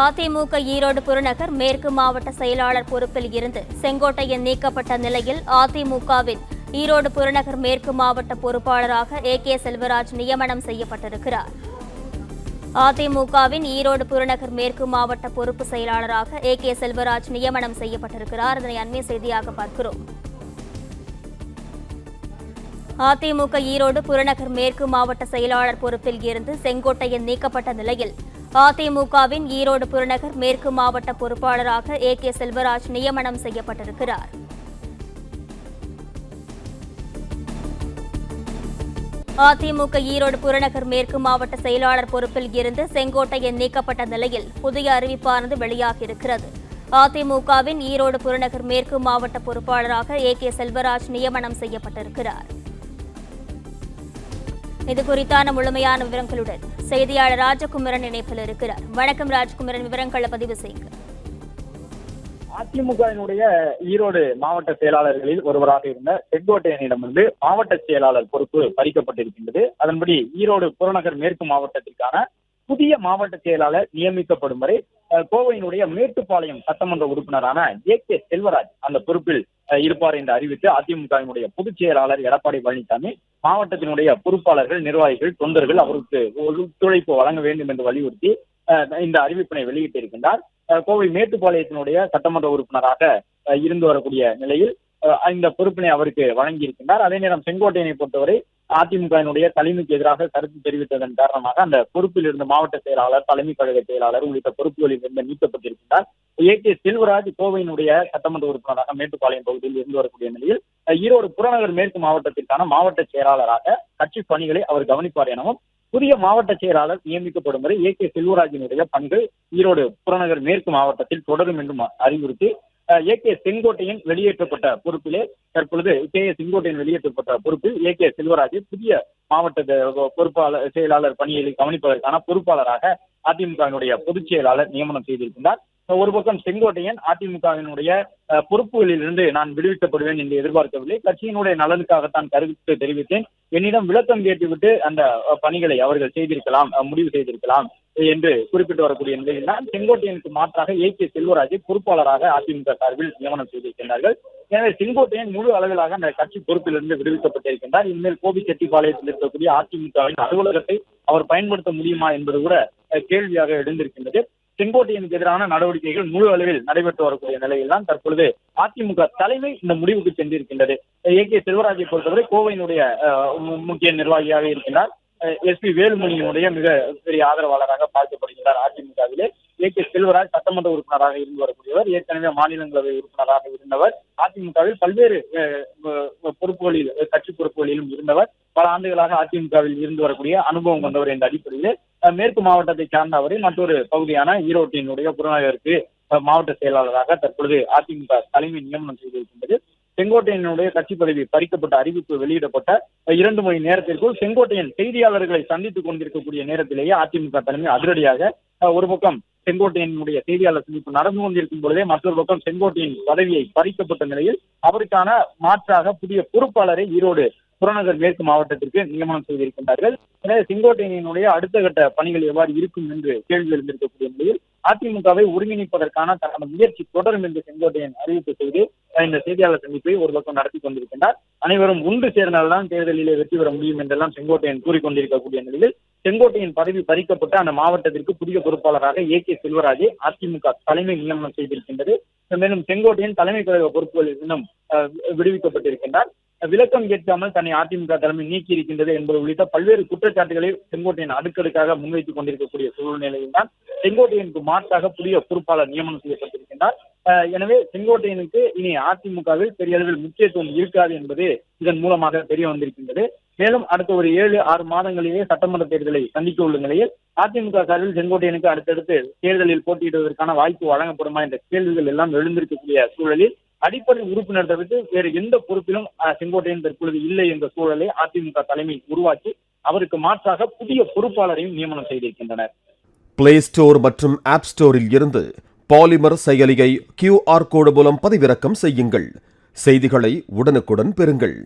அதிமுக ஈரோடு புறநகர் மேற்கு மாவட்ட செயலாளர் பொறுப்பில் இருந்து செங்கோட்டையன் நீக்கப்பட்ட நிலையில் அதிமுகவின் ஈரோடு புறநகர் மேற்கு மாவட்ட பொறுப்பாளராக கே செல்வராஜ் நியமனம் செய்யப்பட்டிருக்கிறார். அதிமுகவின் ஈரோடு புறநகர் மேற்கு மாவட்ட பொறுப்பு செயலாளராக கே செல்வராஜ் நியமனம் செய்யப்பட்டிருக்கிறார். இதனை அண்மை செய்தியாக பார்க்கிறோம். அதிமுக ஈரோடு புறநகர் மேற்கு மாவட்ட செயலாளர் பொறுப்பில் இருந்து செங்கோட்டையன் நீக்கப்பட்ட நிலையில் அதிமுகவின் ஈரோடு புறநகர் மேற்கு மாவட்ட பொறுப்பாளராக கே செல்வராஜ் நியமனம் செய்யப்பட்டிருக்கிறார். அதிமுக ஈரோடு புறநகர் மேற்கு மாவட்ட செயலாளர் பொறுப்பில் இருந்து செங்கோட்டையன் நீக்கப்பட்ட நிலையில் புதிய அறிவிப்பானது வெளியாகியிருக்கிறது. அதிமுகவின் ஈரோடு புறநகர் மேற்கு மாவட்ட பொறுப்பாளராக கே செல்வராஜ் நியமனம் செய்யப்பட்டிருக்கிறார். இது குறித்தான முழுமையான விவரங்களுடன் செய்தியாளர் ராஜகுமரன் இணைப்பில் இருக்கிறார். வணக்கம் ராஜகுமரன், விவரங்களை பதிவு செய்யுங்க. அதிமுகவினுடைய ஈரோடு மாவட்ட செயலாளர்களில் ஒருவராக இருந்த செங்கோட்டையனிடமிருந்து மாவட்ட செயலாளர் பொறுப்பு பறிக்கப்பட்டிருக்கின்றது. அதன்படி ஈரோடு புறநகர் மேற்கு மாவட்டத்திற்கான புதிய மாவட்ட செயலாளர் நியமிக்கப்படும் வரை கோவையினுடைய மேட்டுப்பாளையம் சட்டமன்ற உறுப்பினரான கே செல்வராஜ் அந்த பொறுப்பில் இருப்பார் என்று அறிவித்து அதிமுகவினுடைய பொதுச் செயலாளர் எடப்பாடி பழனிசாமி மாவட்டத்தினுடைய பொறுப்பாளர்கள், நிர்வாகிகள், தொண்டர்கள் அவருக்கு ஒத்துழைப்பு வழங்க வேண்டும் என்று வலியுறுத்தி இந்த அறிவிப்பினை வெளியிட்டிருக்கின்றார். கோவை மேட்டுப்பாளையத்தினுடைய சட்டமன்ற உறுப்பினராக இருந்து வரக்கூடிய நிலையில் இந்த பொறுப்பினை அவருக்கு வழங்கியிருக்கின்றார். அதே நேரம் செங்கோட்டையனை பொறுத்தவரை அதிமுகவினுடைய தலைமைக்கு எதிராக கருத்து தெரிவித்ததன் காரணமாக அந்த பொறுப்பில் இருந்த மாவட்ட செயலாளர், தலைமை கழக செயலாளர் உள்ளிட்ட பொறுப்புகளில் இருந்து நீக்கப்பட்டிருக்கின்றார். கே செல்வராஜ் கோவையினுடைய சட்டமன்ற உறுப்பினராக மேட்டுப்பாளையம் பகுதியில் இருந்து வரக்கூடிய நிலையில் ஈரோடு புறநகர் மேற்கு மாவட்டத்திற்கான மாவட்ட செயலாளராக கட்சி பணிகளை அவர் கவனிப்பார் எனவும் புதிய மாவட்ட செயலாளர் நியமிக்கப்படும் வரை கே செல்வராஜினுடைய பணிகள் ஈரோடு புறநகர் மேற்கு மாவட்டத்தில் தொடரும் என்றும் அறிவுறுத்தி கே செங்கோட்டையன் வெளியேற்றப்பட்ட பொறுப்பிலே தற்பொழுது செங்கோட்டையன் வெளியேற்றப்பட்ட பொறுப்பில் கே செல்வராஜ் புதிய மாவட்ட பொறுப்பாளர் செயலாளர் பணியை கவனிப்பதற்கான பொறுப்பாளராக அதிமுகவினுடைய பொதுச் செயலாளர் நியமனம் செய்திருக்கின்றார். ஒரு பக்கம் செங்கோட்டையன் அதிமுகவினுடைய பொறுப்புகளில் இருந்து நான் விடுவிக்கப்படுவேன் என்று எதிர்பார்க்கவில்லை, கட்சியினுடைய நலனுக்காகத்தான் கருத்து தெரிவித்தேன், என்னிடம் விளக்கம் கேட்டுவிட்டு அந்த பணிகளை அவர்கள் செய்திருக்கலாம், முடிவு செய்திருக்கலாம் என்று குறிப்பிட்டு வரக்கூடிய நிலையில் தான் செங்கோட்டையனுக்கு மாற்றாக கே செல்வராஜை பொறுப்பாளராக அதிமுக சார்பில் நியமனம் செய்திருக்கிறார்கள். எனவே செங்கோட்டையன் முழு அளவிலாக அந்த கட்சி பொறுப்பிலிருந்து விடுவிக்கப்பட்டிருக்கின்றார். இனிமேல் கோபிச்செட்டிப்பாளையத்தில் இருக்கக்கூடிய அதிமுகவின் அலுவலகத்தை அவர் பயன்படுத்த முடியுமா என்பது கூட கேள்வியாக எழுந்திருக்கின்றது. செங்கோட்டையனுக்கு எதிரான நடவடிக்கைகள் முழு அளவில் நடைபெற்று வரக்கூடிய நிலையில் தான் தற்பொழுது அதிமுக தலைமை இந்த முடிவுக்கு சென்றிருக்கின்றது. கே செல்வராஜை பொறுத்தவரை கோவையினுடைய முக்கிய நிர்வாகியாக இருக்கின்றார். SP வேலுமணியினுடைய மிக பெரிய ஆதரவாளராக பார்க்கப்படுகிறார். அதிமுகவிலே கே செல்வராஜ் சட்டமன்ற உறுப்பினராக இருந்து வரக்கூடியவர், ஏற்கனவே மாநிலங்களவை உறுப்பினராக இருந்தவர், அதிமுகவில் பல்வேறு பொறுப்புகளில் கட்சி பொறுப்புகளிலும் இருந்தவர், பல ஆண்டுகளாக அதிமுகவில் இருந்து வரக்கூடிய அனுபவம் கொண்டவர் என்ற அடிப்படையில் மேற்கு மாவட்டத்தை சார்ந்த அவரை மற்றொரு பகுதியான ஈரோட்டினுடைய புறநகருக்கு மாவட்ட செயலாளராக தற்பொழுது அதிமுக தலைமை நியமனம் செய்திருக்கின்றது. செங்கோட்டையனுடைய கட்சி பதவி பறிக்கப்பட்ட அறிவிப்பு வெளியிடப்பட்ட 2 மணி நேரத்திற்குள் செங்கோட்டையன் செய்தியாளர்களை சந்தித்துக் கொண்டிருக்கக்கூடிய நேரத்திலேயே அதிமுக தலைமை அதிரடியாக ஒரு பக்கம் செங்கோட்டையனுடைய செய்தியாளர் சந்திப்பு நடந்து கொண்டிருக்கும் பொழுதே மற்றொரு பக்கம் செங்கோட்டையின் பதவியை பறிக்கப்பட்ட நிலையில் அவருக்கான மாற்றாக புதிய பொறுப்பாளரை ஈரோடு புறநகர் மேற்கு மாவட்டத்திற்கு நியமனம் செய்திருக்கின்றார்கள். எனவே செங்கோட்டையனுடைய அடுத்த கட்ட பணிகள் எவ்வாறு இருக்கும் என்று கேள்வி எழுந்திருக்கக்கூடிய நிலையில் அதிமுகவை ஒருங்கிணைப்பதற்கான தனது முயற்சி தொடரும் என்று செங்கோட்டையன் அறிவிப்பு செய்து இந்த செய்தியாளர் சந்திப்பை ஒரு பக்கம் நடத்தி கொண்டிருக்கின்றார். அனைவரும் ஒன்று சேர்ந்தால்தான் தேர்தலிலே வெற்றி பெற முடியும் என்றெல்லாம் செங்கோட்டையன் கூறிக்கொண்டிருக்கக்கூடிய நிலையில் செங்கோட்டையின் பதவி பறிக்கப்பட்ட அந்த மாவட்டத்திற்கு புதிய பொறுப்பாளராக கே செல்வராஜை அதிமுக தலைமை நியமனம் செய்திருக்கின்றது. மேலும் செங்கோட்டையன் தலைமை கழக பொறுப்புகளில் இன்னும் விடுவிக்கப்பட்டிருக்கின்றார். விளக்கம் கேட்காமல் தன்னை அதிமுக தலைமை நீக்கி இருக்கின்றது என்பது உள்ளிட்ட பல்வேறு குற்றச்சாட்டுகளை செங்கோட்டையன் அடுக்கடுக்காக முன்வைத்துக் கொண்டிருக்கக்கூடிய சூழ்நிலையில் தான் செங்கோட்டையனுக்கு மாற்றாக புதிய பொறுப்பாளர் நியமனம் செய்யப்பட்டிருக்கின்றார். எனவே செங்கோட்டையனுக்கு இனி அதிமுகவில் பெரிய அளவில் முக்கியத்துவம் இருக்காது என்பது இதன் மூலமாக தெரிய வந்திருக்கின்றது. மேலும் அடுத்த ஒரு 7-6 மாதங்களிலேயே சட்டமன்ற தேர்தலை சந்திக்க உள்ள நிலையில் அதிமுக சார்பில் செங்கோட்டையனுக்கு அடுத்தடுத்து தேர்தலில் போட்டியிடுவதற்கான வாய்ப்பு வழங்கப்படுமா என்ற கேள்விகள் எல்லாம் எழுந்திருக்கக்கூடிய சூழலில் அடிப்படை உறுப்பினர் தவிர்த்து வேறு எந்த பொறுப்பிலும் செங்கோட்டையன் தற்பொழுது இல்லை என்ற சூழலை அதிமுக தலைமை உருவாக்கி அவருக்கு மாற்றாக புதிய பொறுப்பாளரையும் நியமனம் செய்திருக்கின்றனர். பிளே ஸ்டோர் மற்றும் ஆப் ஸ்டோரில் இருந்து பாலிமர் செயலியை QR கோடு மூலம் பதிவிறக்கம் செய்யுங்கள். செய்திகளை உடனுக்குடன் பெறுங்கள்.